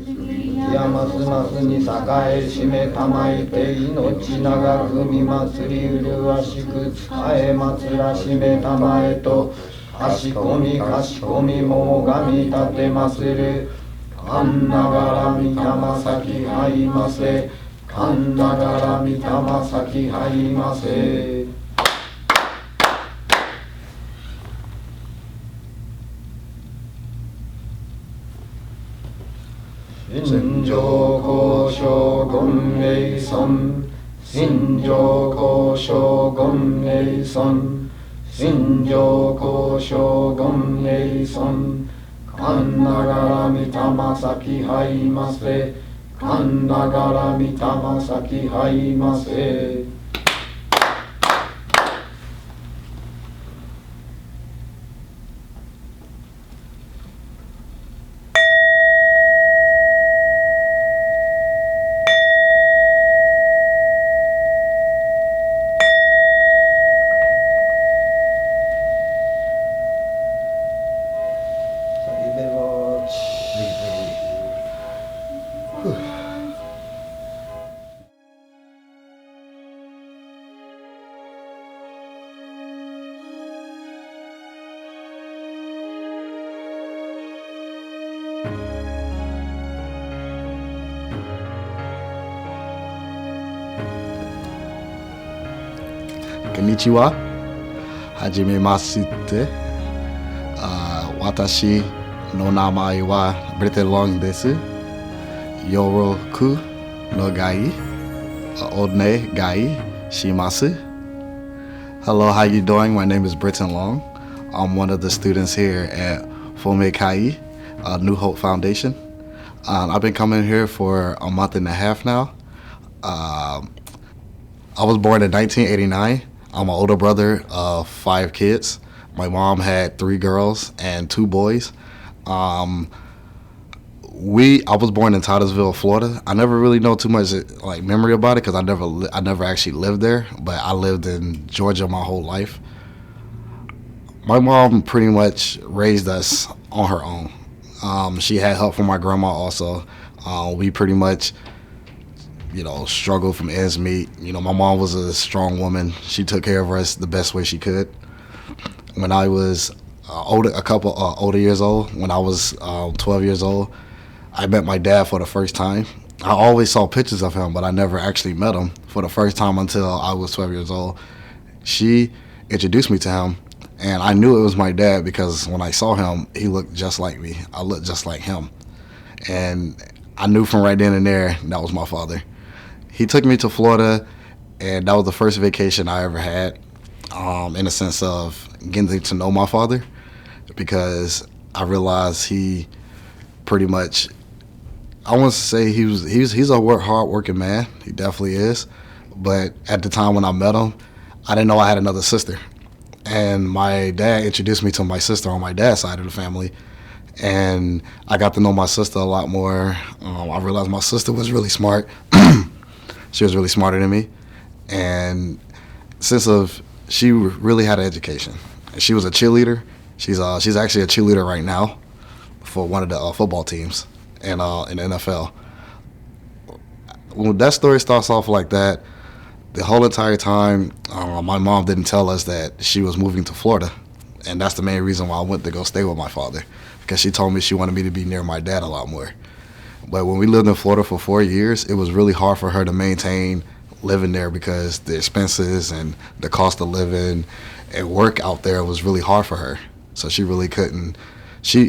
やますますに栄えしめたまえて命長くみ祭り麗しく仕え祭らしめたまえとかしこみかしこみもがみ立てまするかんながらみたまさきはいませかんながらみたまさきはいませ新庄交渉権名尊新庄交渉権名尊新庄交渉権名尊かんながらみたまさきはいませかんながらみたまさきはいませKonnichiwa. Hajime masite. Watashi no namae wa Britton Long desu. Yoroku no gai. Odne gai shimasu. Hello, how you doing? My name is Britton Long. I'm one of the students here at Fome Kai, New Hope Foundation. I've been coming here for a month and a half now. I was born in 1989. I'm an older brother of 5 kids. My mom had 3 girls and 2 boys. I was born in Titusville, Florida. I never really know too much like memory about it because I never actually lived there. But I lived in Georgia my whole life. My mom pretty much raised us on her own. She had help from my grandma also. We pretty much struggled from ends meet. My mom was a strong woman. She took care of us the best way she could. When I was older years old, when I was 12 years old, I met my dad for the first time. I always saw pictures of him, but I never actually met him for the first time until I was 12 years old. She introduced me to him, and I knew it was my dad because when I saw him, he looked just like me. I looked just like him. And I knew from right then and there that was my father. He took me to Florida, and that was the first vacation I ever had, in the sense of getting to know my father, because I realized he pretty much, I want to say he's a hard-working man. He definitely is. But at the time when I met him, I didn't know I had another sister. And my dad introduced me to my sister on my dad's side of the family. And I got to know my sister a lot more. I realized my sister was really smart. She was really smarter than me, and she really had an education. She was a cheerleader. She's actually a cheerleader right now for one of the football teams in the NFL. When that story starts off like that, the whole entire time, my mom didn't tell us that she was moving to Florida, and that's the main reason why I went to go stay with my father, because she told me she wanted me to be near my dad a lot more. But when we lived in Florida for 4 years, it was really hard for her to maintain living there because the expenses and the cost of living and work out there was really hard for her. So she really couldn't. She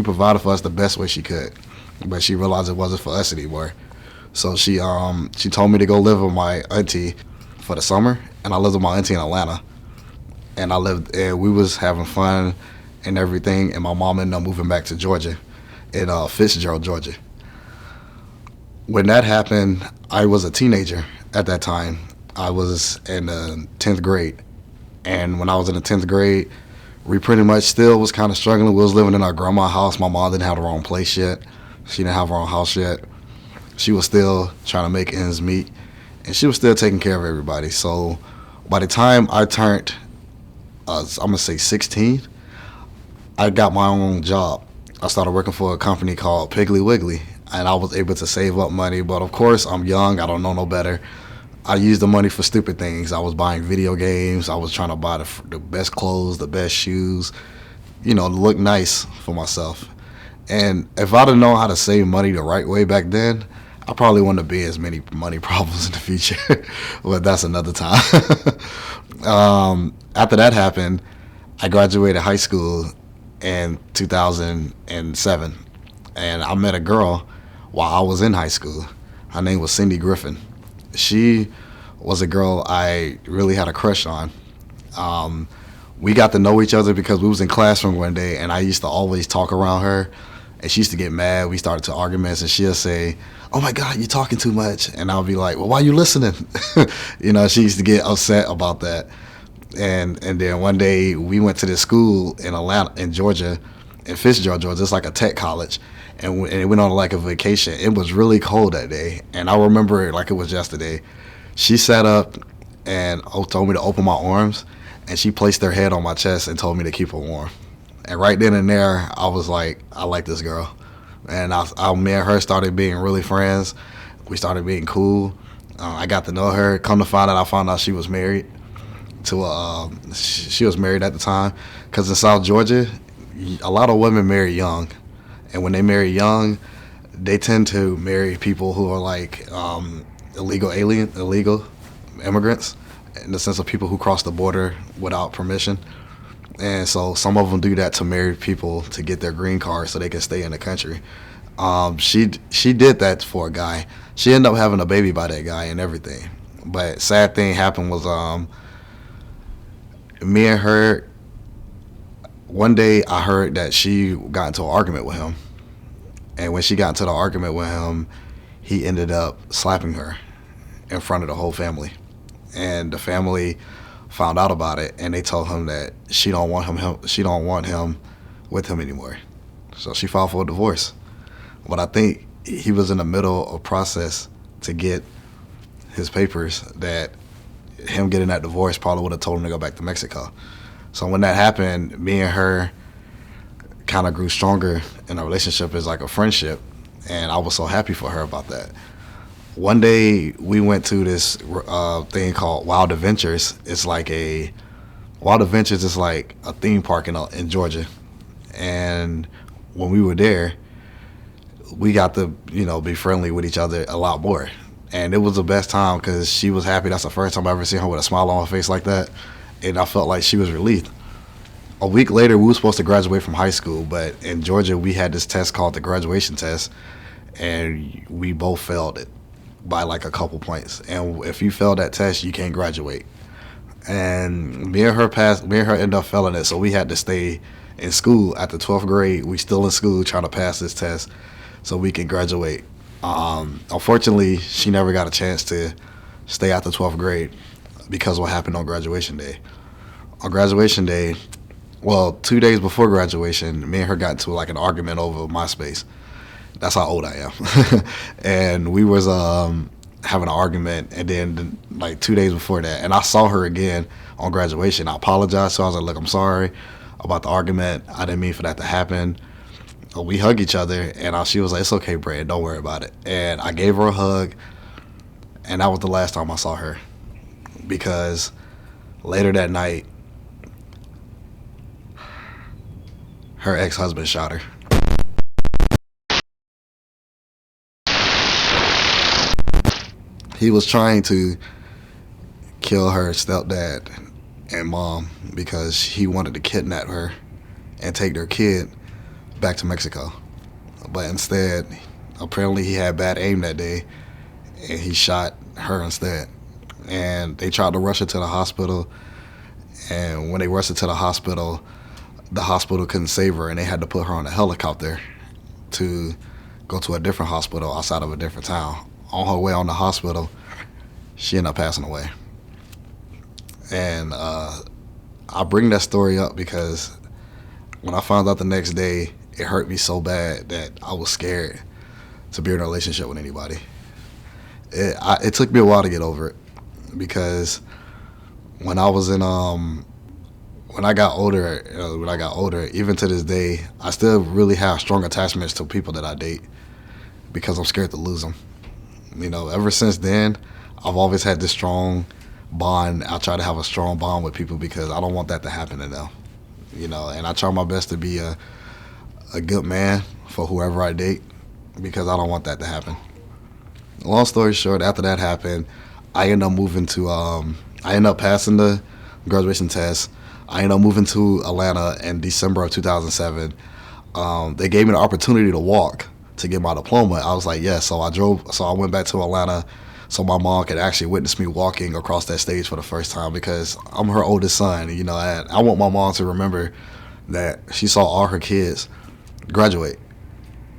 provided for us the best way she could, but she realized it wasn't for us anymore. So she told me to go live with my auntie for the summer, and I lived with my auntie in Atlanta, and we was having fun and everything, and my mom ended up moving back to Georgia. In Fitzgerald, Georgia. When that happened, I was a teenager at that time. I was in the 10th grade. And when I was in the 10th grade, we pretty much still was kind of struggling. We was living in our grandma's house. My mom didn't have her own place yet. She didn't have her own house yet. She was still trying to make ends meet. And she was still taking care of everybody. So by the time I turned, I'm going to say 16, I got my own job. I started working for a company called Piggly Wiggly, and I was able to save up money. But of course, I'm young. I don't know no better. I used the money for stupid things. I was buying video games. I was trying to buy the best clothes, the best shoes, to look nice for myself. And if I'd have known how to save money the right way back then, I probably wouldn't have been as many money problems in the future. But that's another time. After that happened, I graduated high school in 2007, and I met a girl while I was in high school. Her name was Cindy Griffin. She was a girl I really had a crush on. We got to know each other because we was in classroom one day, and I used to always talk around her, and she used to get mad. We started to arguments, and she'll say, "Oh my God, you're talking too much," and I'll be like, "Well, why are you listening?" She used to get upset about that. And then one day we went to this school in Atlanta, in Georgia, in Fitzgerald, Georgia. It's like a tech college, and it went on like a vacation. It was really cold that day, and I remember it like it was yesterday. She sat up and told me to open my arms, and she placed her head on my chest and told me to keep her warm. And right then and there, I was like, I like this girl. And me and her started being really friends. We started being cool. I got to know her. Come to find out, I found out she was married to she was married at the time. Because in South Georgia, a lot of women marry young. And when they marry young, they tend to marry people who are like illegal immigrants, in the sense of people who cross the border without permission. And so some of them do that to marry people to get their green card so they can stay in the country. She did that for a guy. She ended up having a baby by that guy and everything. But sad thing happened was me and her, one day I heard that she got into an argument with him. And when she got into the argument with him, he ended up slapping her in front of the whole family. And the family found out about it, and they told him that she don't want him with him anymore. So she filed for a divorce. But I think he was in the middle of a process to get his papers, that him getting that divorce probably would have told him to go back to Mexico. So when that happened, me and her kind of grew stronger in a relationship as like a friendship, and I was so happy for her about that. One day we went to this thing called Wild Adventures. Wild Adventures is like a theme park in Georgia. And when we were there, we got to, be friendly with each other a lot more. And it was the best time because she was happy. That's the first time I ever seen her with a smile on her face like that. And I felt like she was relieved. A week later, we were supposed to graduate from high school, but in Georgia, we had this test called the graduation test, and we both failed it by like a couple points. And if you fail that test, you can't graduate. And me and her ended up failing it, so we had to stay in school at the 12th grade. We still in school trying to pass this test so we can graduate. Unfortunately, she never got a chance to stay after 12th grade because of what happened on graduation day. On graduation day, 2 days before graduation, me and her got into like an argument over MySpace. That's how old I am. And we was having an argument, and then like 2 days before that, and I saw her again on graduation. I apologized, so I was like, "Look, I'm sorry about the argument. I didn't mean for that to happen." We hugged each other, and she was like, "It's okay, Brad. Don't worry about it." And I gave her a hug, and that was the last time I saw her, because later that night, her ex-husband shot her. He was trying to kill her stepdad and mom because he wanted to kidnap her and take their kid back to Mexico. But instead, apparently he had bad aim that day, and he shot her instead. And they tried to rush her to the hospital, and when they rushed her to the hospital couldn't save her, and they had to put her on a helicopter to go to a different hospital outside of a different town. On her way on the hospital, she ended up passing away. And I bring that story up because when I found out the next day, it hurt me so bad that I was scared to be in a relationship with anybody. It took me a while to get over it, because when I was when I got older, even to this day, I still really have strong attachments to people that I date because I'm scared to lose them. Ever since then, I've always had this strong bond. I try to have a strong bond with people because I don't want that to happen to them. And I try my best to be a good man for whoever I date because I don't want that to happen. Long story short, after that happened, I ended up passing the graduation test. I ended up moving to Atlanta in December of 2007. They gave me the opportunity to walk to get my diploma. I was like, yes. So I went back to Atlanta so my mom could actually witness me walking across that stage for the first time because I'm her oldest son. I want my mom to remember that she saw all her kids graduate.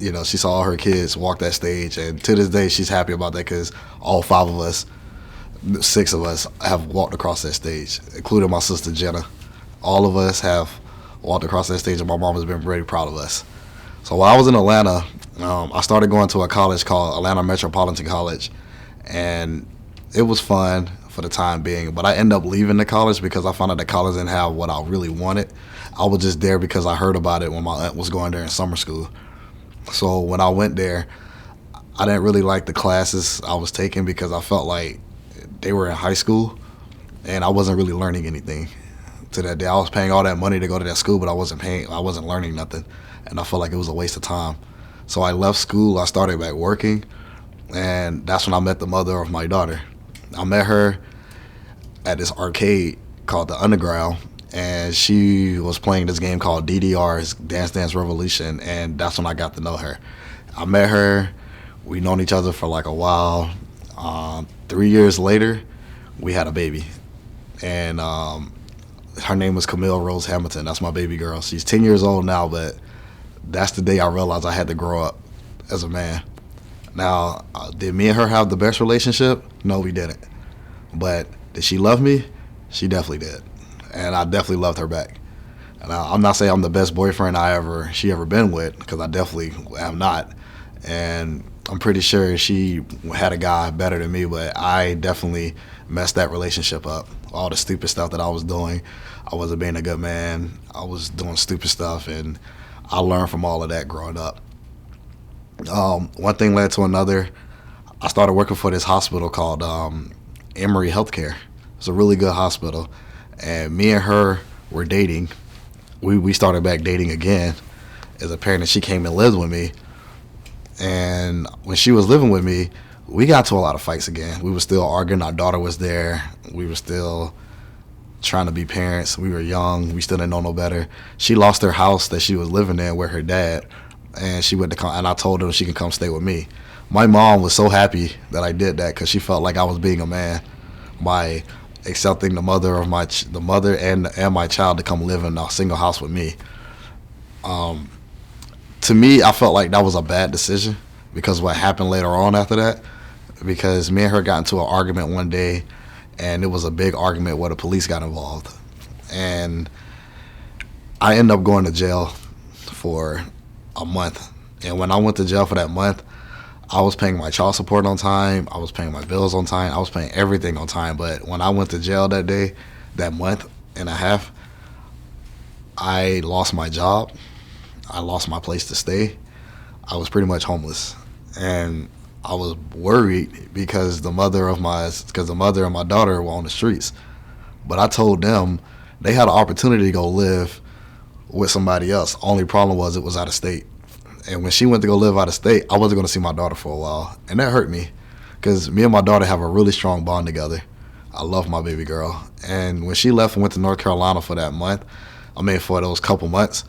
She saw all her kids walk that stage, and to this day, she's happy about that because all 5 of us, 6 of us, have walked across that stage, including my sister Jenna. All of us have walked across that stage, and my mom has been very proud of us. So while I was in Atlanta, I started going to a college called Atlanta Metropolitan College, and it was fun for the time being, but I ended up leaving the college because I found out the college didn't have what I really wanted. I was just there because I heard about it when my aunt was going there in summer school. So when I went there, I didn't really like the classes I was taking because I felt like they were in high school and I wasn't really learning anything. To that day, I was paying all that money to go to that school, but I wasn't learning nothing, and I felt like it was a waste of time. So I left school, I started back working, and that's when I met the mother of my daughter. I met her at this arcade called the Underground, and she was playing this game called DDR's Dance Dance Revolution, and that's when I got to know her. I met her, we known each other for like a while. 3 years later, we had a baby, and her name was Camille Rose Hamilton. That's my baby girl. She's 10 years old now, but that's the day I realized I had to grow up as a man. Now, did me and her have the best relationship? No, we didn't. But did she love me? She definitely did. And I definitely loved her back. And I'm not saying I'm the best boyfriend she ever been with, because I definitely am not. And I'm pretty sure she had a guy better than me, but I definitely messed that relationship up. All the stupid stuff that I was doing, I wasn't being a good man. I was doing stupid stuff, and I learned from all of that growing up. One thing led to another. I started working for this hospital called Emory Healthcare. It's a really good hospital. And me and her were dating. We started back dating again as a parent, and she came and lived with me. And when she was living with me, we got to a lot of fights again. We were still arguing. Our daughter was there. We were still trying to be parents. We were young. We still didn't know no better. She lost her house that she was living in with her dad, and she went to come. And I told her she can come stay with me. My mom was so happy that I did that because she felt like I was being a man by accepting the mother and my child to come live in a single house with me. To me, I felt like that was a bad decision because what happened later on after that, because me and her got into an argument one day, and it was a big argument where the police got involved. And I ended up going to jail for a month. And when I went to jail for that month, I was paying my child support on time. I was paying my bills on time. I was paying everything on time. But when I went to jail that month and a half, I lost my job. I lost my place to stay. I was pretty much homeless. And I was worried because the mother and my daughter were on the streets. But I told them they had an opportunity to go live with somebody else. Only problem was it was out of state. And when she went to go live out of state, I wasn't going to see my daughter for a while. And that hurt me because me and my daughter have a really strong bond together. I love my baby girl. And when she left and went to North Carolina for for those couple months,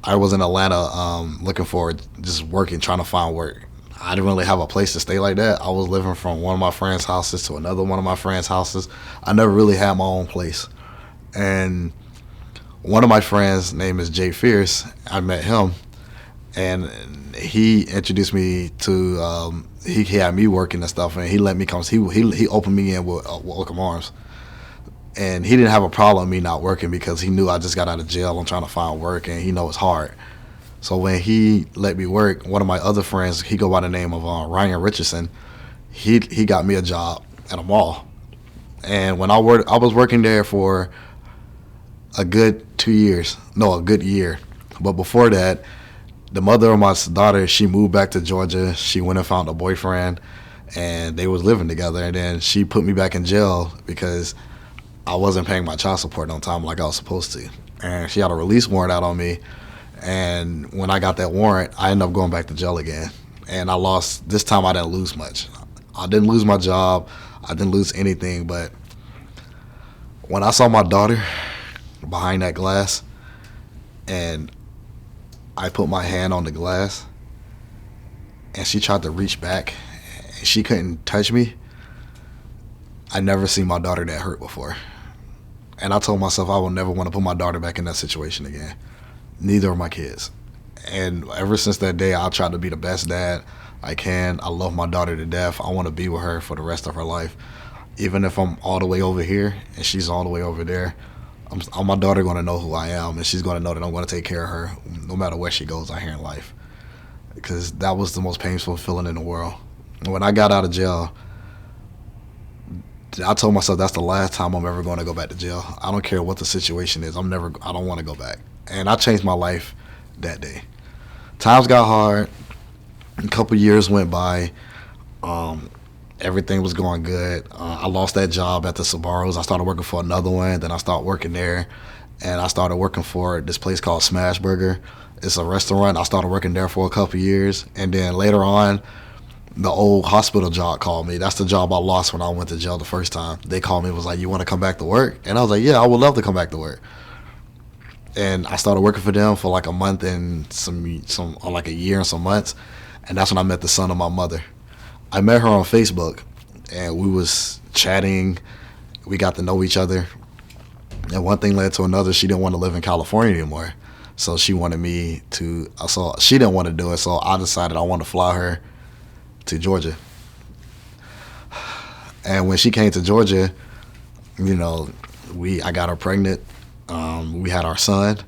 I was in Atlanta looking for just working, trying to find work. I didn't really have a place to stay like that. I was living from one of my friends' houses to another one of my friends' houses. I never really had my own place. And one of my friends' name is Jay Fierce. I met him. And he introduced me to, he had me working and stuff, and he let me come. He opened me in with Welcome Arms. And he didn't have a problem with me not working because he knew I just got out of jail and trying to find work, and he knows it's hard. So when he let me work, one of my other friends, he go by the name of Ryan Richardson, he got me a job at a mall. And when I was working there for a good 2 years. No, a good year. But before that, the mother of my daughter, she moved back to Georgia. She went and found a boyfriend, and they was living together. And then she put me back in jail because I wasn't paying my child support on time like I was supposed to. And she had a release warrant out on me. And when I got that warrant, I ended up going back to jail again. And I lost. This time I didn't lose much. I didn't lose my job. I didn't lose anything. But when I saw my daughter behind that glass and I put my hand on the glass and she tried to reach back and she couldn't touch me, I never seen my daughter that hurt before. And I told myself I will never want to put my daughter back in that situation again. Neither of my kids. And ever since that day, I tried to be the best dad I can. I love my daughter to death. I want to be with her for the rest of her life. Even if I'm all the way over here and she's all the way over there, my daughter going to know who I am, and she's going to know that I'm going to take care of her no matter where she goes out here in life. Because that was the most painful feeling in the world. When I got out of jail, I told myself that's the last time I'm ever going to go back to jail. I don't care what the situation is. I don't want to go back. And I changed my life that day. Times got hard. A couple years went by. Everything was going good. I lost that job at the Sbarro's. I started working for another one. Then I started working there. And I started working for this place called Smash Burger. It's a restaurant. I started working there for a couple years. And then later on, the old hospital job called me. That's the job I lost when I went to jail the first time. They called me and was like, you want to come back to work? And I was like, yeah, I would love to come back to work. And I started working for them for like a month and like a year and some months. And that's when I met the son of my mother. I met her on Facebook, and we was chatting. We got to know each other. And one thing led to another. She didn't want to live in California anymore. So she wanted me to, so she didn't want to do it. So I decided I want to fly her to Georgia. And when she came to Georgia, I got her pregnant. We had our son,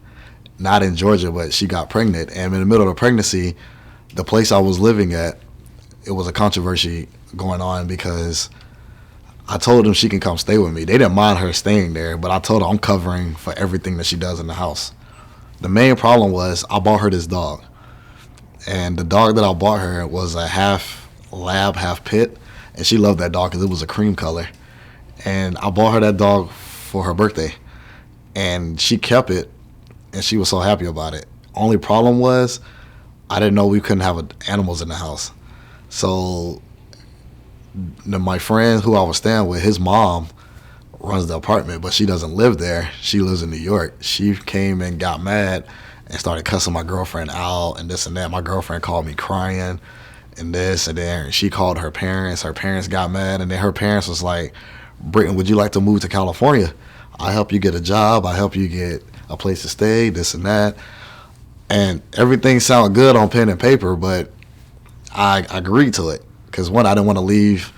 not in Georgia, but she got pregnant. And in the middle of the pregnancy, the place I was living at, it was a controversy going on because I told them she can come stay with me. They didn't mind her staying there, but I told her I'm covering for everything that she does in the house. The main problem was I bought her this dog. And the dog that I bought her was a half lab, half pit. And she loved that dog because it was a cream color. And I bought her that dog for her birthday. And she kept it, and she was so happy about it. Only problem was I didn't know we couldn't have animals in the house. So my friend who I was staying with, his mom runs the apartment, but she doesn't live there. She lives in New York. She came and got mad and started cussing my girlfriend out and this and that. My girlfriend called me crying and this and then she called her parents. Her parents got mad, and then her parents was like, Britton, would you like to move to California? I help you get a job. I help you get a place to stay, this and that. And everything sounded good on pen and paper, but I agreed to it because one, I didn't want to leave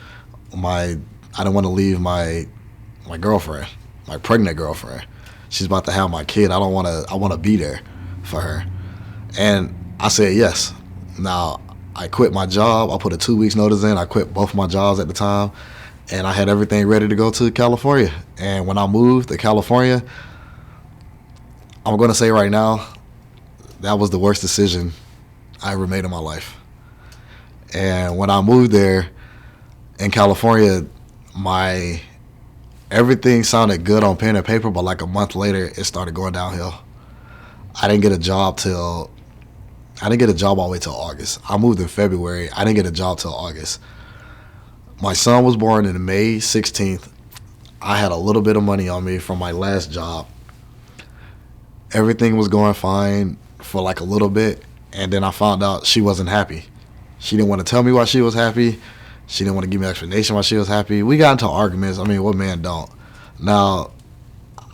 my girlfriend, my pregnant girlfriend. She's about to have my kid. I want to be there for her. And I said yes. Now, I quit my job. I put a 2 weeks notice in. I quit both my jobs at the time. And I had everything ready to go to California. And when I moved to California, I'm going to say right now, that was the worst decision I ever made in my life. And when I moved there in California, everything sounded good on pen and paper, but like a month later, it started going downhill. I didn't get a job all the way till August. I moved in February. I didn't get a job till August. My son was born on May 16th. I had a little bit of money on me from my last job. Everything was going fine for like a little bit, and then I found out she wasn't happy. She didn't want to tell me why she was happy. She didn't want to give me an explanation why she was happy. We got into arguments. I mean, what man don't? Now,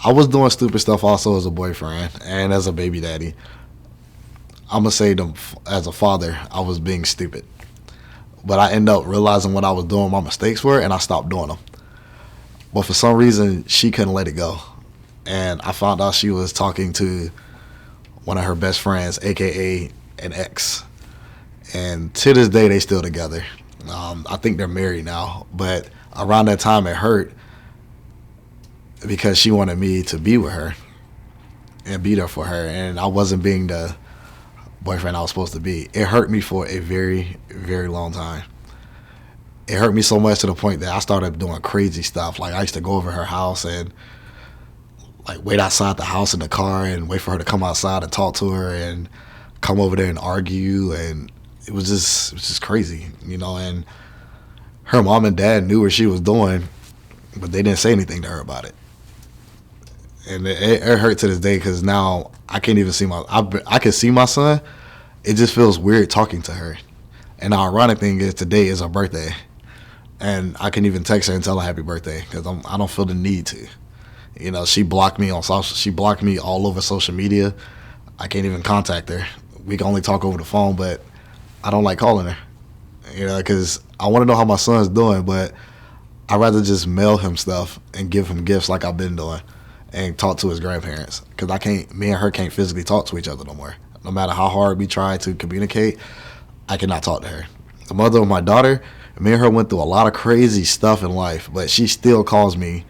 I was doing stupid stuff also as a boyfriend and as a baby daddy. I'm going to say as a father, I was being stupid. But I ended up realizing what I was doing, my mistakes were, and I stopped doing them. But for some reason, she couldn't let it go. And I found out she was talking to one of her best friends, a.k.a. an ex. And to this day, they still together. I think they're married now. But around that time, it hurt because she wanted me to be with her. and be there for her, and I wasn't being the boyfriend I was supposed to be. It hurt me for a very, very long time. It hurt me so much to the point that I started doing crazy stuff. Like I used to go over her house and like wait outside the house in the car and wait for her to come outside and talk to her and come over there and argue, and it was just crazy, you know. And her mom and dad knew what she was doing, but they didn't say anything to her about it. And it hurt to this day because now I can't even see I can see my son. It just feels weird talking to her. And the ironic thing is today is her birthday, and I can even text her and tell her happy birthday because I don't feel the need to. You know, she blocked me on social. She blocked me all over social media. I can't even contact her. We can only talk over the phone, but I don't like calling her. You know, because I want to know how my son's doing, but I'd rather just mail him stuff and give him gifts like I've been doing and talk to his grandparents. Because me and her can't physically talk to each other no more. No matter how hard we try to communicate, I cannot talk to her. The mother of my daughter, me and her went through a lot of crazy stuff in life, but she still calls me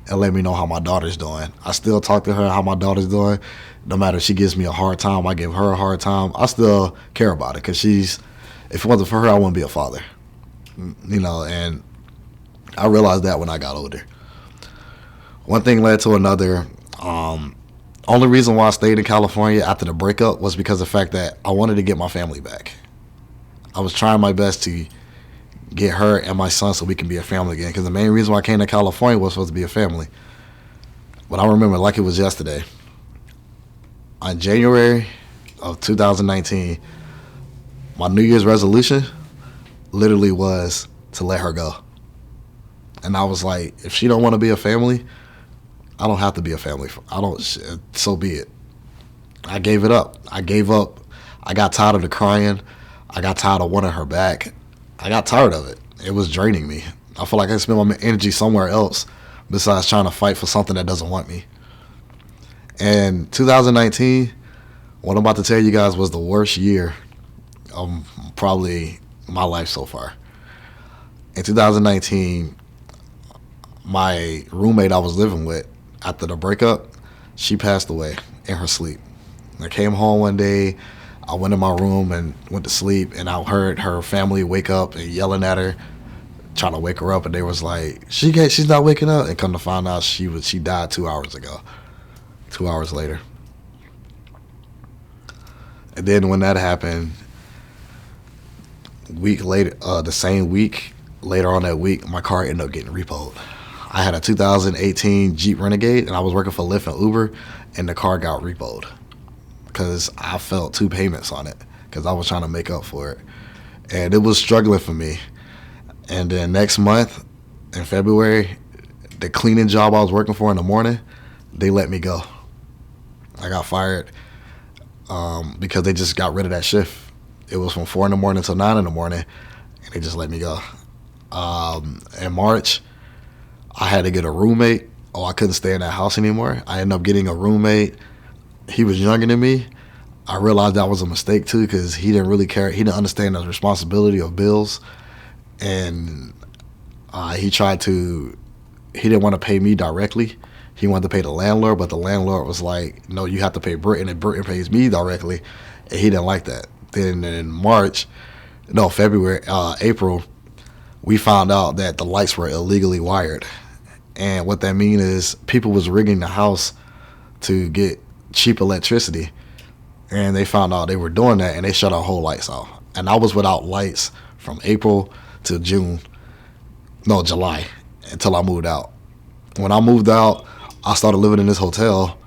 and let me know how my daughter's doing. I still talk to her how my daughter's doing. No matter if she gives me a hard time, I give her a hard time. I still care about it because if it wasn't for her, I wouldn't be a father. You know, and I realized that when I got older. One thing led to another. Only reason why I stayed in California after the breakup was because of the fact that I wanted to get my family back. I was trying my best to get her and my son so we can be a family again, because the main reason why I came to California was supposed to be a family. But I remember like it was yesterday. On January of 2019, my New Year's resolution literally was to let her go. And I was like, if she don't want to be a family, I don't have to be a family. So be it. I gave it up. I gave up. I got tired of the crying. I got tired of wanting her back. I got tired of it. It was draining me. I feel like I spend my energy somewhere else besides trying to fight for something that doesn't want me. And 2019, what I'm about to tell you guys, was the worst year of probably my life so far. In 2019, my roommate I was living with after the breakup, she passed away in her sleep. I came home one day, I went in my room and went to sleep, and I heard her family wake up and yelling at her, trying to wake her up, and they was like, she's not waking up. And come to find out she died 2 hours ago. 2 hours later. And then when that happened, week later, the same week, later on that week, my car ended up getting repoed. I had a 2018 Jeep Renegade, and I was working for Lyft and Uber, and the car got repoed because I felt 2 payments on it because I was trying to make up for it. And it was struggling for me. And then next month, in February, the cleaning job I was working for in the morning, they let me go. I got fired because they just got rid of that shift. It was from 4 in the morning till 9 in the morning, and they just let me go. In March, I had to get a roommate. I couldn't stay in that house anymore. I ended up getting a roommate. He was younger than me. I realized that was a mistake too because he didn't really care. He didn't understand the responsibility of bills, and he didn't want to pay me directly. He wanted to pay the landlord, but the landlord was like, no, you have to pay Britton, and Britton pays me directly, and he didn't like that. Then in April, we found out that the lights were illegally wired. And what that means is people was rigging the house to get cheap electricity, and they found out they were doing that, and they shut our whole lights off. And I was without lights from April to July, until I moved out. When I moved out, I started living in this hotel,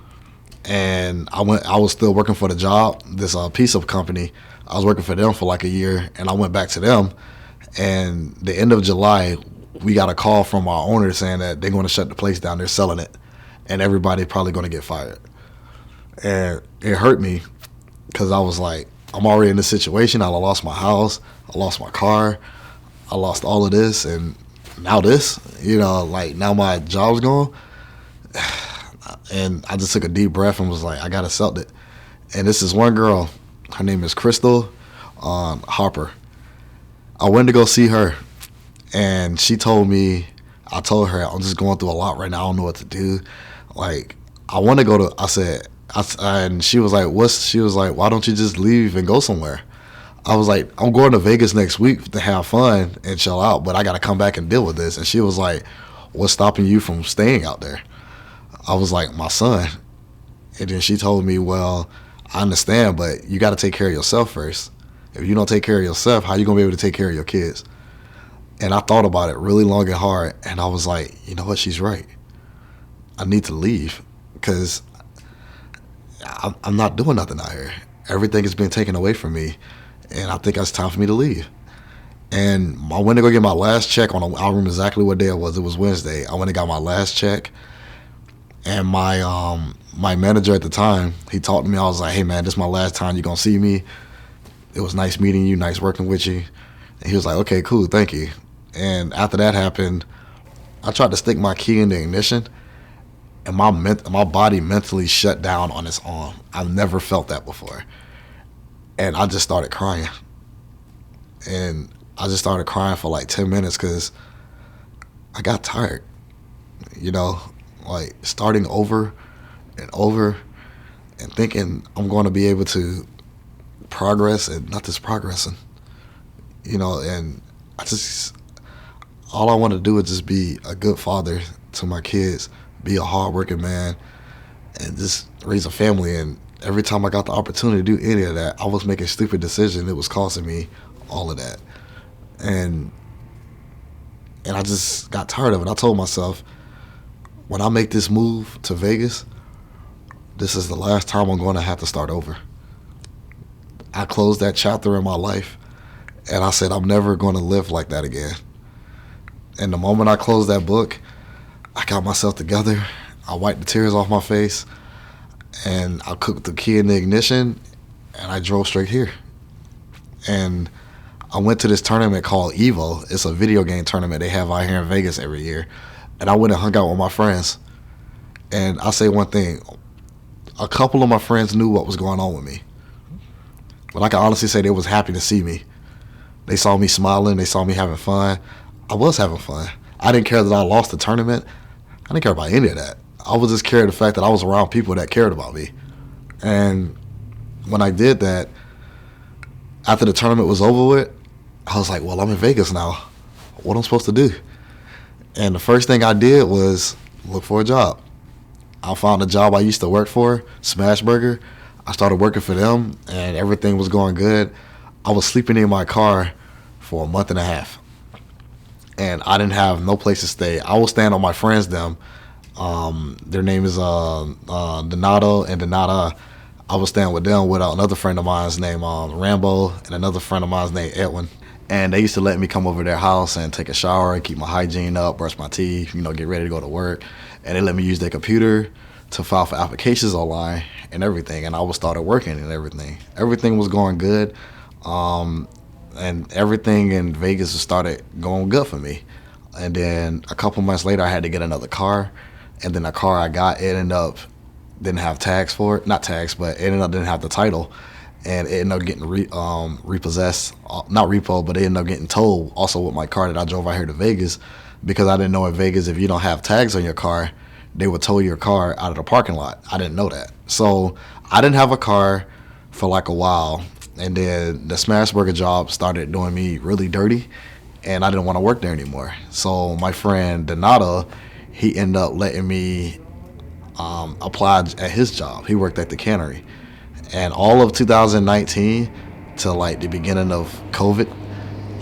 and I was still working for the job, this pizza company. I was working for them for like a year, and I went back to them. And the end of July, we got a call from our owner saying that they're going to shut the place down. They're selling it, and everybody's probably going to get fired. And it hurt me because I was like, I'm already in this situation. I lost my house. I lost my car. I lost all of this, and now this, now my job's gone. And I just took a deep breath and was like, I gotta sell it. And this is one girl, her name is Crystal Harper. I went to go see her, and I told her, I'm just going through a lot right now. I don't know what to do. Like, I said, And she was like, she was like, why don't you just leave and go somewhere? I was like, I'm going to Vegas next week to have fun and chill out, but I got to come back and deal with this. And she was like, what's stopping you from staying out there? I was like, my son. And then she told me, well, I understand, but you got to take care of yourself first. If you don't take care of yourself, how you going to be able to take care of your kids? And I thought about it really long and hard, and I was like, you know what, she's right. I need to leave because I'm not doing nothing out here. Everything has been taken away from me, and I think it's time for me to leave. And I went to go get my last check I remember exactly what day it was. It was Wednesday. I went and got my last check, and my manager at the time, he talked to me. I was like, hey, man, this is my last time you're going to see me. It was nice meeting you, nice working with you. And he was like, okay, cool, thank you. And after that happened, I tried to stick my key in the ignition, and my body mentally shut down on its own. I've never felt that before. And I just started crying. And I just started crying for like 10 minutes because I got tired. You know, like starting over and over and thinking I'm going to be able to progress and not just progressing. You know, and all I want to do is just be a good father to my kids, be a hardworking man, and just raise a family. And every time I got the opportunity to do any of that, I was making stupid decisions. It was costing me all of that. And I just got tired of it. I told myself, when I make this move to Vegas, this is the last time I'm going to have to start over. I closed that chapter in my life, and I said, I'm never going to live like that again. And the moment I closed that book, I got myself together. I wiped the tears off my face, and I cooked the key in the ignition, and I drove straight here. And I went to this tournament called EVO. It's a video game tournament they have out here in Vegas every year. And I went and hung out with my friends. And I'll say one thing. A couple of my friends knew what was going on with me. But I can honestly say they was happy to see me. They saw me smiling. They saw me having fun. I was having fun. I didn't care that I lost the tournament. I didn't care about any of that. I was just caring the fact that I was around people that cared about me. And when I did that, after the tournament was over with, I was like, well, I'm in Vegas now. What am I supposed to do? And the first thing I did was look for a job. I found a job I used to work for, Smashburger. I started working for them, and everything was going good. I was sleeping in my car for a month and a half. And I didn't have no place to stay. I was staying on my friends' them. Their name is Donato and Donata. I was staying with them with another friend of mine's named Rambo and another friend of mine's named Edwin. And they used to let me come over to their house and take a shower and keep my hygiene up, brush my teeth, get ready to go to work. And they let me use their computer to file for applications online and everything. And I was started working and everything. Everything was going good. And everything in Vegas started going good for me. And then a couple months later, I had to get another car. And then the car I got, it ended up didn't have tags for it. Not tags, but it ended up didn't have the title. And it ended up getting repossessed. Not repo, but it ended up getting towed also with my car that I drove out here to Vegas, because I didn't know in Vegas if you don't have tags on your car, they would tow your car out of the parking lot. I didn't know that. So I didn't have a car for like a while. And then the Smashburger job started doing me really dirty, and I didn't want to work there anymore. So my friend Donato, he ended up letting me apply at his job. He worked at the cannery. And all of 2019 to like the beginning of COVID,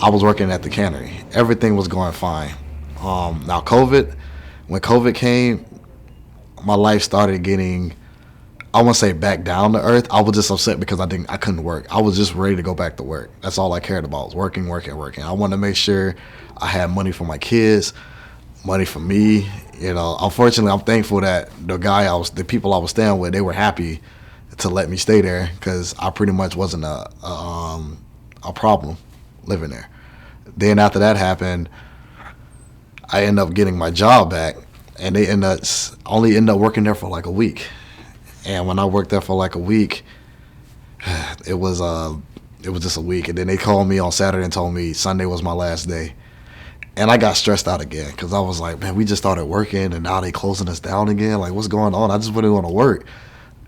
I was working at the cannery. Everything was going fine. Now when COVID came, my life started getting, I won't say back down to earth. I was just upset because I couldn't work. I was just ready to go back to work. That's all I cared about, was working. I wanted to make sure I had money for my kids, money for me. Unfortunately, I'm thankful that the people I was staying with, they were happy to let me stay there, because I pretty much wasn't a problem living there. Then after that happened, I ended up getting my job back, and they only ended up working there for like a week. And when I worked there for like a week, it was just a week. And then they called me on Saturday and told me Sunday was my last day. And I got stressed out again, because I was like, man, we just started working and now they closing us down again. Like, what's going on? I just really want to work.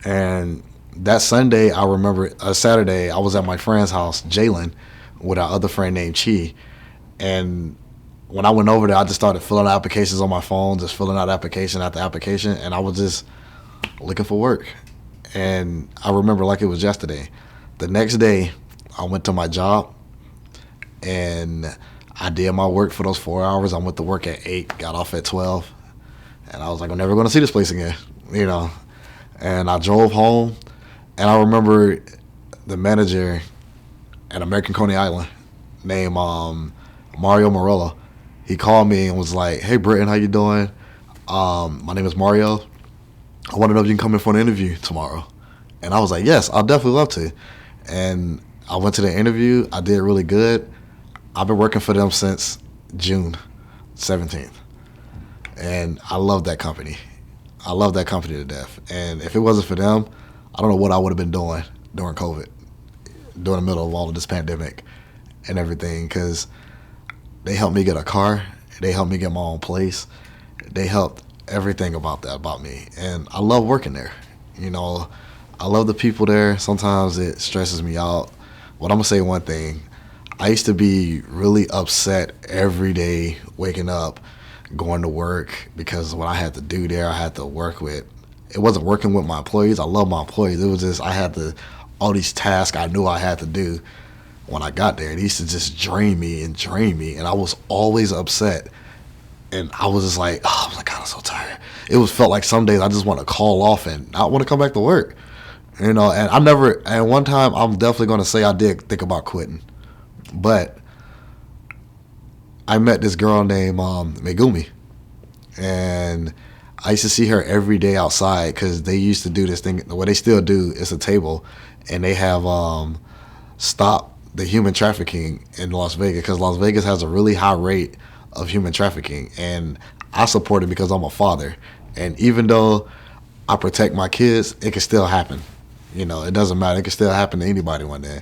And that Sunday, I remember Saturday, I was at my friend's house, Jalen, with our other friend named Chi. And when I went over there, I just started filling out applications on my phone, just filling out application after application, and I was just looking for work. And I remember like it was yesterday. The next day, I went to my job, and I did my work for those 4 hours. I went to work at 8, got off at 12, and I was like, I'm never going to see this place again, you know. And I drove home, and I remember the manager at American Coney Island named Mario Morello. He called me and was like, hey, Britton, how you doing? My name is Mario. I want to know if you can come in for an interview tomorrow. And I was like, yes, I'll definitely love to. And I went to the interview. I did really good. I've been working for them since June 17th. And I love that company. I love that company to death. And if it wasn't for them, I don't know what I would have been doing during COVID, during the middle of all of this pandemic and everything, because they helped me get a car. They helped me get my own place. They helped everything about me. And I love working there. You know, I love the people there. Sometimes it stresses me out. But I'm going to say one thing. I used to be really upset every day waking up, going to work, because what I had to do there, I had to work with. It wasn't working with my employees. I love my employees. It was just I had to, all these tasks I knew I had to do when I got there. It used to just drain me. And I was always upset. And I was just like, oh my God, I'm so tired. It was felt like some days I just want to call off and not want to come back to work. You know, and one time I'm definitely going to say I did think about quitting. But I met this girl named Megumi. And I used to see her every day outside because they used to do this thing. What they still do is a table. And they have stopped the human trafficking in Las Vegas, because Las Vegas has a really high rate of human trafficking. And I support it because I'm a father. And even though I protect my kids, it can still happen. You know, it doesn't matter. It can still happen to anybody one day.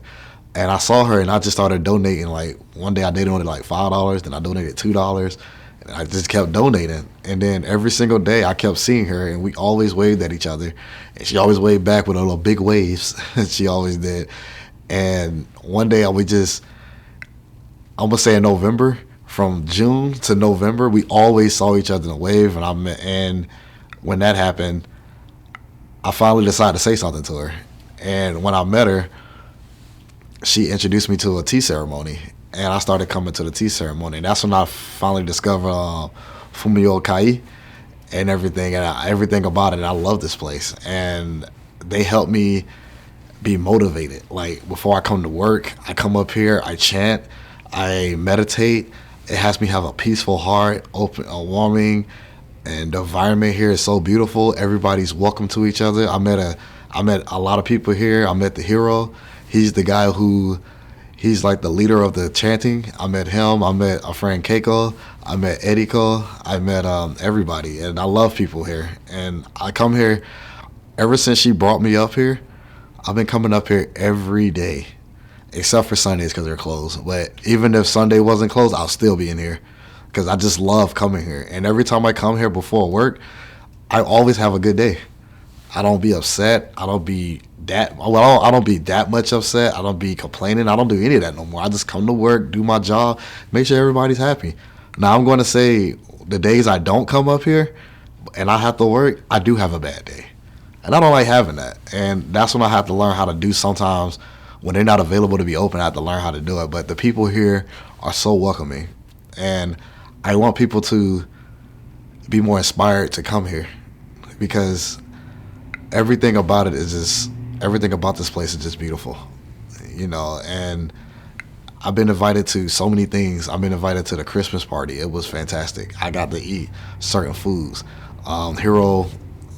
And I saw her, and I just started donating. Like, one day I donated like $5, then I donated $2, and I just kept donating. And then every single day I kept seeing her, and we always waved at each other. And she always waved back with her little big waves. She always did. And one day I'm going to say in November, from June to November, we always saw each other in a wave. And when that happened, I finally decided to say something to her. And when I met her, she introduced me to a tea ceremony, and I started coming to the tea ceremony. And that's when I finally discovered Fumio Kai and everything, and everything about it. And I love this place, and they helped me be motivated. Like, before I come to work, I come up here, I chant, I meditate. It has me have a peaceful heart, open, warming, and the environment here is so beautiful. Everybody's welcome to each other. I met a lot of people here. I met the hero. He's the guy he's like the leader of the chanting. I met him. I met a friend Keiko. I met Eriko. I met everybody. And I love people here. And I come here, ever since she brought me up here, I've been coming up here every day, except for Sundays because they're closed. But even if Sunday wasn't closed, I'll still be in here because I just love coming here. And every time I come here before work, I always have a good day. I don't be upset. I don't be that much upset. I don't be complaining. I don't do any of that no more. I just come to work, do my job, make sure everybody's happy. Now, I'm going to say the days I don't come up here and I have to work, I do have a bad day. And I don't like having that. And that's when I have to learn how to do sometimes. When they're not available to be open, I have to learn how to do it. But the people here are so welcoming. And I want people to be more inspired to come here, because everything about this place is just beautiful, you know. And I've been invited to so many things. I've been invited to the Christmas party. It was fantastic. I got to eat certain foods. Hiro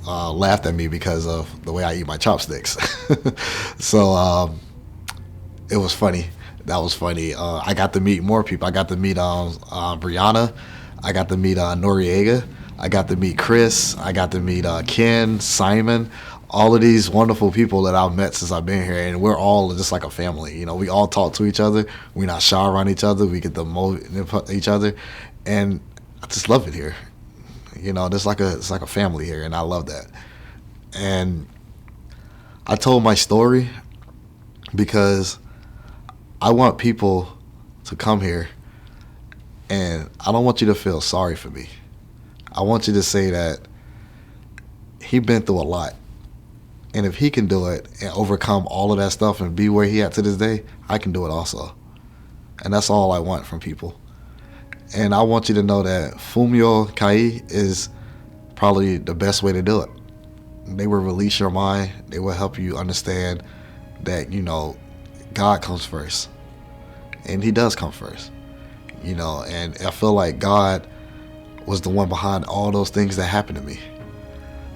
laughed at me because of the way I eat my chopsticks. So it was funny. That was funny. I got to meet more people. I got to meet Brianna. I got to meet Noriega. I got to meet Chris. I got to meet Ken, Simon, all of these wonderful people that I've met since I've been here. And we're all just like a family. You know, we all talk to each other. We're not shy around each other. We get to motivate each other. And I just love it here. You know, it's like a family here, and I love that. And I told my story because I want people to come here, and I don't want you to feel sorry for me. I want you to say that he been through a lot. And if he can do it and overcome all of that stuff and be where he at to this day, I can do it also. And that's all I want from people. And I want you to know that Fumio Kai is probably the best way to do it. They will release your mind. They will help you understand that, God comes first. And he does come first. And I feel like God was the one behind all those things that happened to me.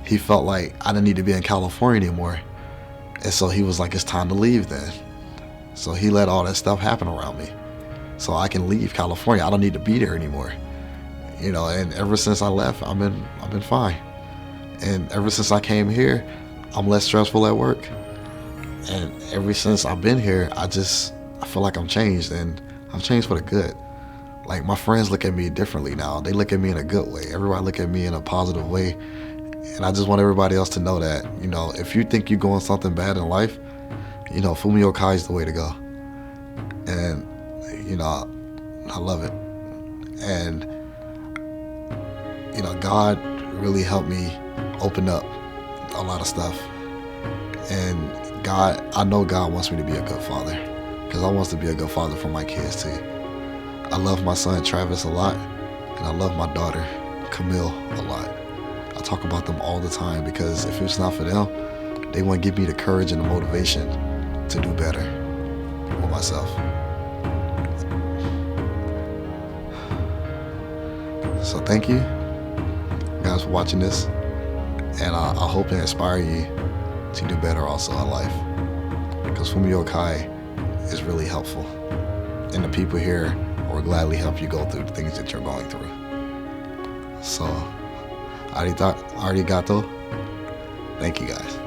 He felt like I didn't need to be in California anymore. And so he was like, it's time to leave then. So he let all that stuff happen around me. So I can leave California. I don't need to be there anymore. And ever since I left, I've been fine. And ever since I came here, I'm less stressful at work. And ever since I've been here, I feel like I'm changed, and I've changed for the good. Like, my friends look at me differently now. They look at me in a good way. Everybody look at me in a positive way. And I just want everybody else to know that, if you think you're going something bad in life, Fumio Kai is the way to go. And, I love it. And, God really helped me open up a lot of stuff. And I know God wants me to be a good father, because I want to be a good father for my kids too. I love my son Travis a lot, and I love my daughter Camille a lot. I talk about them all the time, because if it's not for them, they want to give me the courage and the motivation to do better with myself. So thank you guys for watching this, and I hope it inspires you to do better also in life, because Fumio Kai is really helpful, and the people here will gladly help you go through the things that you're going through. So, arigato. Thank you guys.